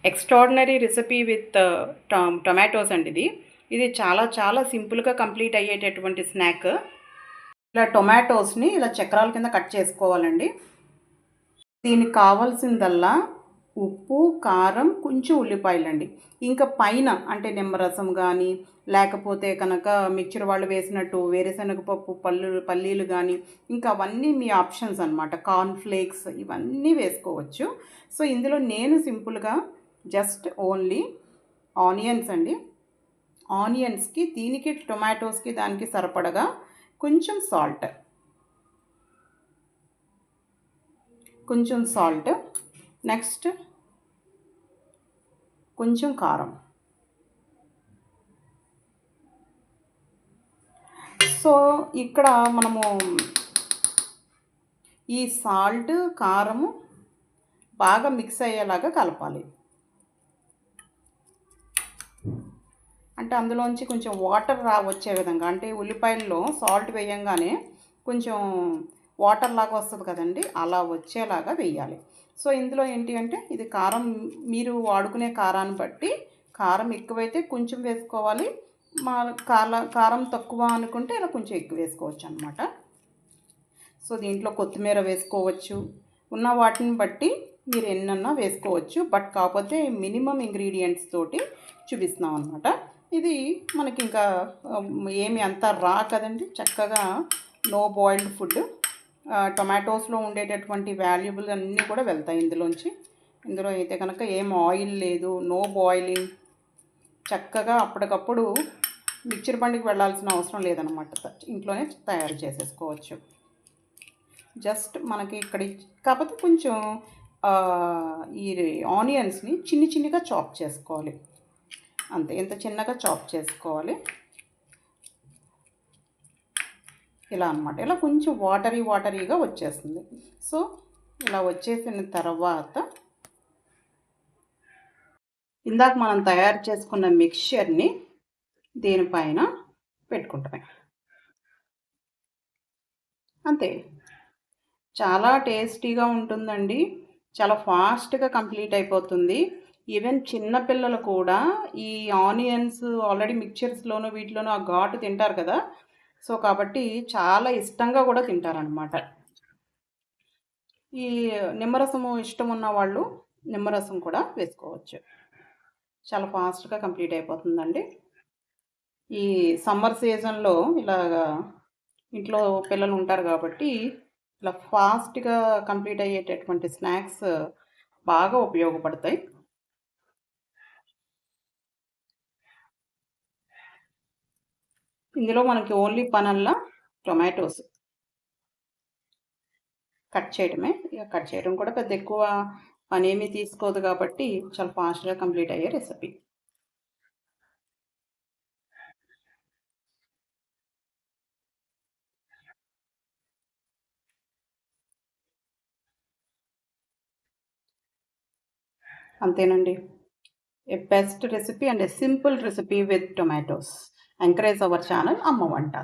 Extraordinary recipe with tomatoes అండి ఇది చాలా చాలా సింపుల్గా కంప్లీట్ అయ్యేటటువంటి స్నాక్. ఇలా టొమాటోస్ని ఇలా చక్రాల కింద కట్ చేసుకోవాలండి. దీనికి కావాల్సిందల్లా ఉప్పు, కారం, కొంచెం ఉల్లిపాయలండి. ఇంకా పైన అంటే నిమ్మరసం కానీ లేకపోతే కనుక మిక్చర్ వాళ్ళు వేసినట్టు వేరుశనగపప్పు పల్లీలు కానీ ఇంకా అవన్నీ మీ ఆప్షన్స్ అనమాట. కార్న్ఫ్లేక్స్ ఇవన్నీ వేసుకోవచ్చు. సో ఇందులో నేను సింపుల్గా జస్ట్ ఓన్లీ ఆనియన్స్ అండి. ఆనియన్స్కి దీనికి టొమాటోస్కి దానికి సరిపడగా కొంచెం సాల్ట్, నెక్స్ట్ కొంచెం కారం. సో ఇక్కడ మనము ఈ సాల్ట్ కారము బాగా మిక్స్ అయ్యేలాగా కలపాలి. అంటే అందులోంచి కొంచెం వాటర్ వచ్చే విధంగా, అంటే ఉల్లిపాయల్లో సాల్ట్ వేయంగానే కొంచెం వాటర్ లాగా వస్తుంది కదండి, అలా వచ్చేలాగా వేయాలి. సో ఇందులో ఏంటి అంటే ఇది కారం మీరు వాడుకునే కారాన్ని బట్టి, కారం ఎక్కువైతే కొంచెం వేసుకోవాలి, మా కారం తక్కువ అనుకుంటే ఇలా కొంచెం ఎక్కువ వేసుకోవచ్చు అనమాట. సో దీంట్లో కొత్తిమీర వేసుకోవచ్చు, ఉన్న వాటిని బట్టి మీరు ఎన్నన్నా వేసుకోవచ్చు. బట్ కాకపోతే మినిమం ఇంగ్రీడియంట్స్ తోటి చూపిస్తున్నాం అనమాట. ఇది మనకి ఇంకా ఏమి అంత రా కదండి, చక్కగా నో బాయిల్డ్ ఫుడ్. టొమాటోస్లో ఉండేటటువంటి వాల్యుబుల్ అన్నీ కూడా వెళ్తాయి ఇందులోంచి. ఇందులో అయితే కనుక ఏం ఆయిల్ లేదు, నో బాయిలింగ్, చక్కగా అప్పటికప్పుడు మిక్చర్ బండికి వెళ్ళాల్సిన అవసరం లేదనమాట, ఇంట్లోనే తయారు చేసేసుకోవచ్చు. జస్ట్ మనకి ఇక్కడ కాకపోతే కొంచెం ఈ ఆనియన్స్ని చిన్నగా చాప్ చేసుకోవాలి, అంతే. ఎంత చిన్నగా చాప్ చేసుకోవాలి ఇలా అనమాట. ఇలా కొంచెం వాటరీగా వచ్చేస్తుంది. సో ఇలా వచ్చేసిన తర్వాత ఇందాక మనం తయారు చేసుకున్న మిక్చర్ని దీనిపైన పెట్టుకుంటామే, అంతే. చాలా టేస్టీగా ఉంటుందండి, చాలా ఫాస్ట్గా కంప్లీట్ అయిపోతుంది. ఈవెన్ చిన్నపిల్లలు కూడా ఈ ఆనియన్స్ ఆల్రెడీ మిక్చర్స్లోనూ వీటిలోనూ ఆ ఘాటు తింటారు కదా, సో కాబట్టి చాలా ఇష్టంగా కూడా తింటారనమాట. ఈ నిమ్మరసము ఇష్టం ఉన్న వాళ్ళు నిమ్మరసం కూడా వేసుకోవచ్చు. చాలా ఫాస్ట్గా కంప్లీట్ అయిపోతుందండి. ఈ సమ్మర్ సీజన్లో ఇలాగా ఇంట్లో పిల్లలు ఉంటారు కాబట్టి ఇలా ఫాస్ట్గా కంప్లీట్ అయ్యేటటువంటి స్నాక్స్ బాగా ఉపయోగపడతాయి. ఇందులో మనకి ఓన్లీ పనల్లా టొమాటోస్ కట్ చేయడమే. ఇక కట్ చేయడం కూడా పెద్ద ఎక్కువ పని ఏమీ తీసుకోదు కాబట్టి చాలా ఫాస్ట్గా కంప్లీట్ అయ్యే రెసిపీ. అంతేనండి. A best recipe and a simple recipe with tomatoes. Encourage our channel Amma Vanta.